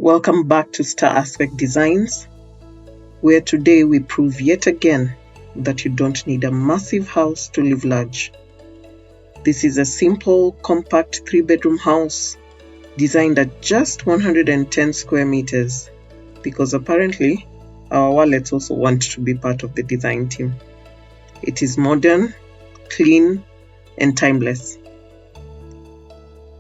Welcome back to Star Aspect Designs, where today we prove yet again that you don't need a massive house to live large. This is a simple, compact 3-bedroom house designed at just 110 square meters because apparently our wallets also want to be part of the design team. It is modern, clean, and timeless.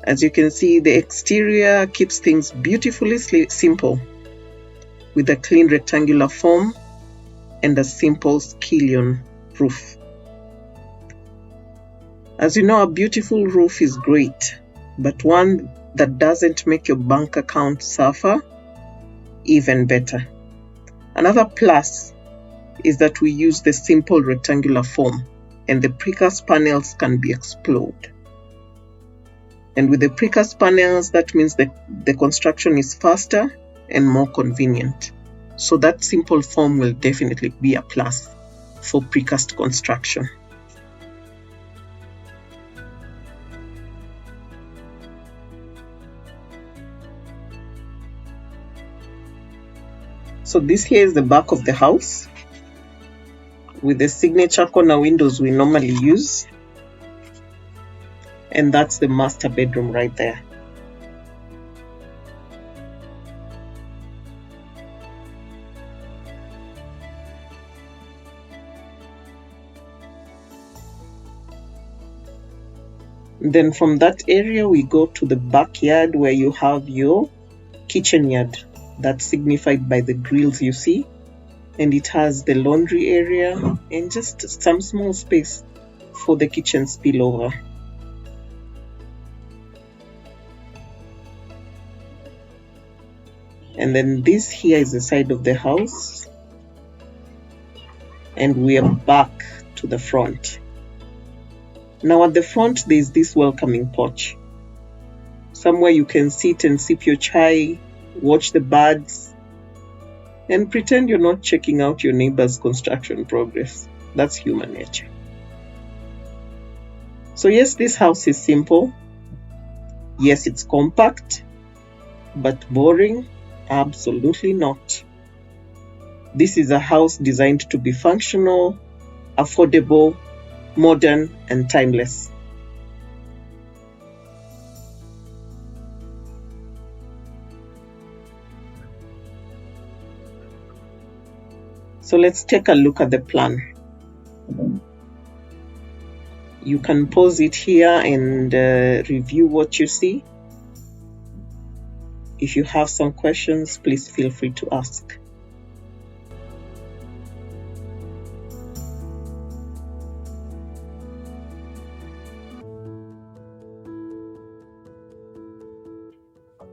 As you can see, the exterior keeps things beautifully simple with a clean rectangular form and a simple skillion roof. As you know, a beautiful roof is great, but one that doesn't make your bank account suffer, even better. Another plus is that we use the simple rectangular form and the precast panels can be explored. And with the precast panels, that means that the construction is faster and more convenient. So that simple form will definitely be a plus for precast construction. So this here is the back of the house with the signature corner windows we normally use. And that's the master bedroom right there. Then from that area we go to the backyard where you have your kitchen yard. That's signified by the grills you see. And it has the laundry area and just some small space for the kitchen spillover. And then this here is the side of the house, and we are back to the front. Now at the front there is this welcoming porch, somewhere you can sit and sip your chai, watch the birds, and pretend you're not checking out your neighbor's construction progress. That's human nature. So yes, this house is simple. Yes, it's compact, but boring? Absolutely not. This is a house designed to be functional, affordable, modern, and timeless. So let's take a look at the plan. You can pause it here and review what you see. If you have some questions, please feel free to ask.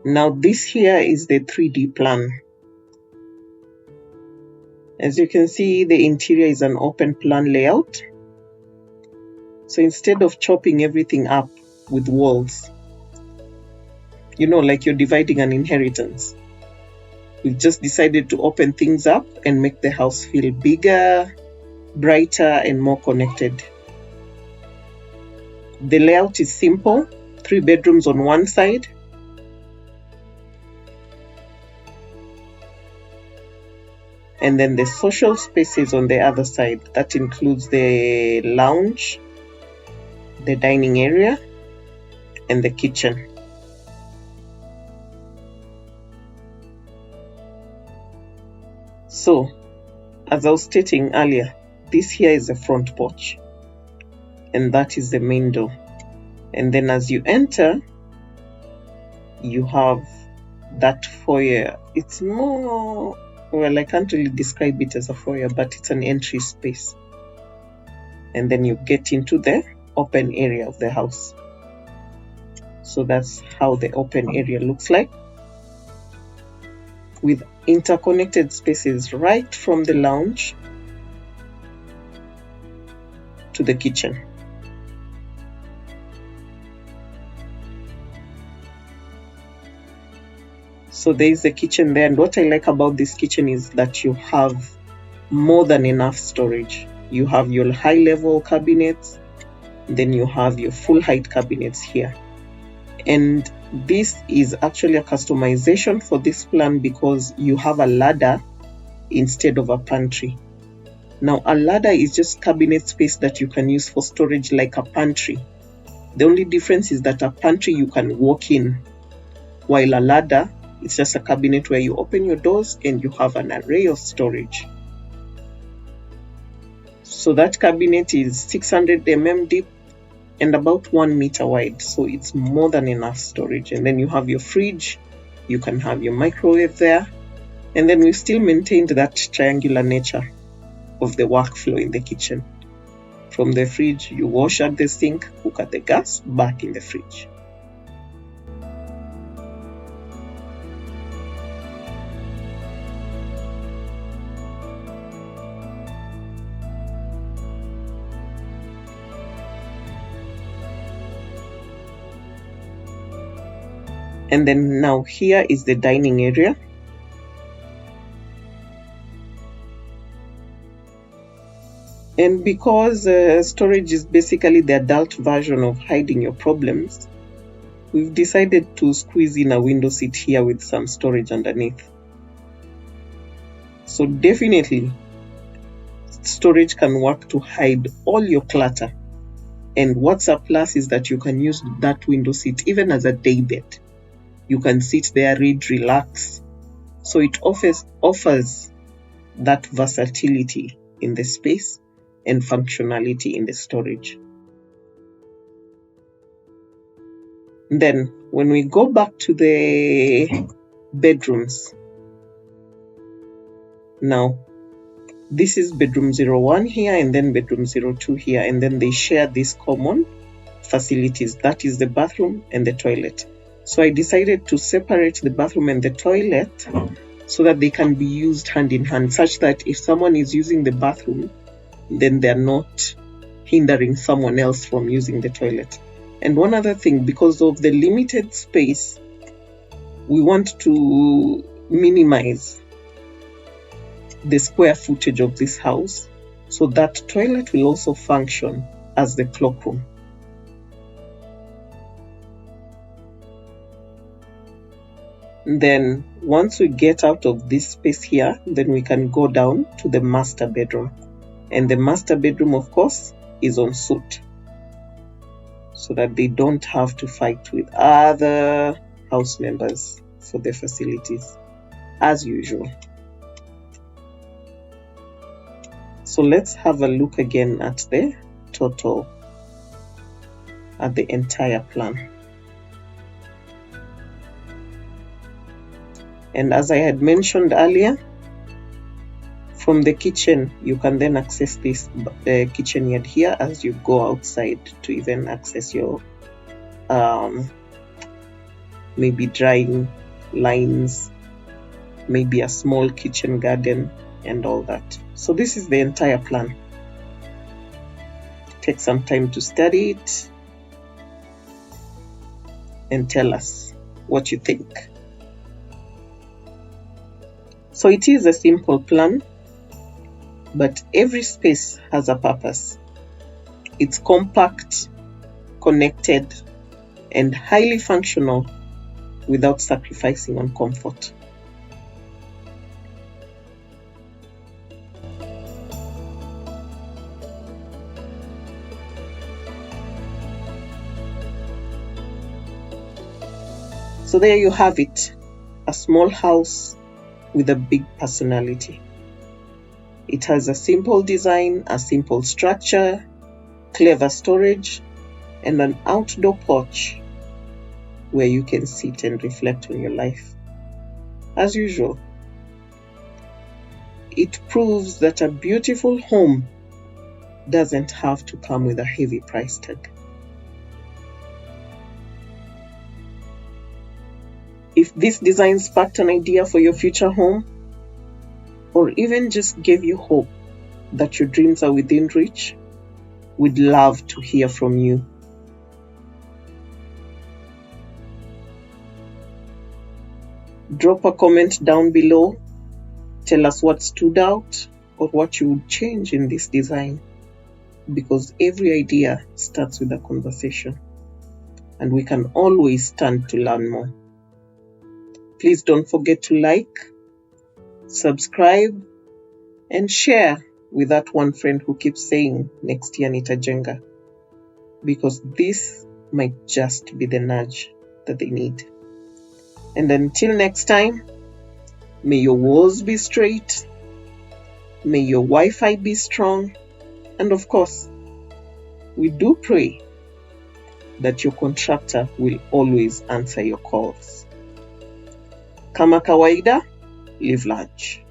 Now this here is the 3D plan. As you can see, the interior is an open plan layout. So instead of chopping everything up with walls, like you're dividing an inheritance, we've just decided to open things up and make the house feel bigger, brighter, and more connected. The layout is simple, 3 bedrooms on one side, and then the social spaces on the other side. That includes the lounge, the dining area, and the kitchen. So, as I was stating earlier, this here is the front porch, and that is the main door. And then as you enter, you have that foyer. It's more, I can't really describe it as a foyer, but it's an entry space. And then you get into the open area of the house. So that's how the open area looks like, with interconnected spaces right from the lounge to the kitchen. So there is the kitchen there, and what I like about this kitchen is that you have more than enough storage. You have your high level cabinets, then you have your full height cabinets here. And this is actually a customization for this plan because you have a ladder instead of a pantry. Now, a ladder is just cabinet space that you can use for storage like a pantry. The only difference is that a pantry you can walk in, while a ladder is just a cabinet where you open your doors and you have an array of storage. So that cabinet is 600 mm deep and about 1 meter wide, so it's more than enough storage. And then you have your fridge, you can have your microwave there, and then we still maintained that triangular nature of the workflow in the kitchen. From the fridge, you wash at the sink, cook at the gas, back in the fridge. And then now here is the dining area. And because storage is basically the adult version of hiding your problems, we've decided to squeeze in a window seat here with some storage underneath. So definitely, storage can work to hide all your clutter. And what's a plus is that you can use that window seat even as a day bed. You can sit there, read, relax. So it offers that versatility in the space and functionality in the storage. Then when we go back to the bedrooms, now this is bedroom 01 here and then bedroom 02 here, and then they share these common facilities. That is the bathroom and the toilet. So I decided to separate the bathroom and the toilet so that they can be used hand in hand, such that if someone is using the bathroom, then they're not hindering someone else from using the toilet. And one other thing, because of the limited space, we want to minimize the square footage of this house, so that toilet will also function as the cloakroom. Then once we get out of this space here, then we can go down to the master bedroom. And the master bedroom, of course, is en suite, so that they don't have to fight with other house members for the facilities, as usual. So let's have a look again at the total, at the entire plan. And as I had mentioned earlier, from the kitchen, you can then access this kitchen yard here as you go outside to even access your maybe drying lines, maybe a small kitchen garden and all that. So this is the entire plan. Take some time to study it and tell us what you think. So it is a simple plan, but every space has a purpose. It's compact, connected, and highly functional without sacrificing on comfort. So there you have it, a small house with a big personality. It has a simple design, a simple structure, clever storage, and an outdoor porch where you can sit and reflect on your life. As usual, it proves that a beautiful home doesn't have to come with a heavy price tag. If this design sparked an idea for your future home, or even just gave you hope that your dreams are within reach, we'd love to hear from you. Drop a comment down below. Tell us what stood out or what you would change in this design, because every idea starts with a conversation. and we can always stand to learn more. Please don't forget to like, subscribe, and share with that one friend who keeps saying next year nitajenga, because this might just be the nudge that they need. And until next time, may your walls be straight, may your Wi-Fi be strong, and of course, we do pray that your contractor will always answer your calls. Kama kawaida, live large.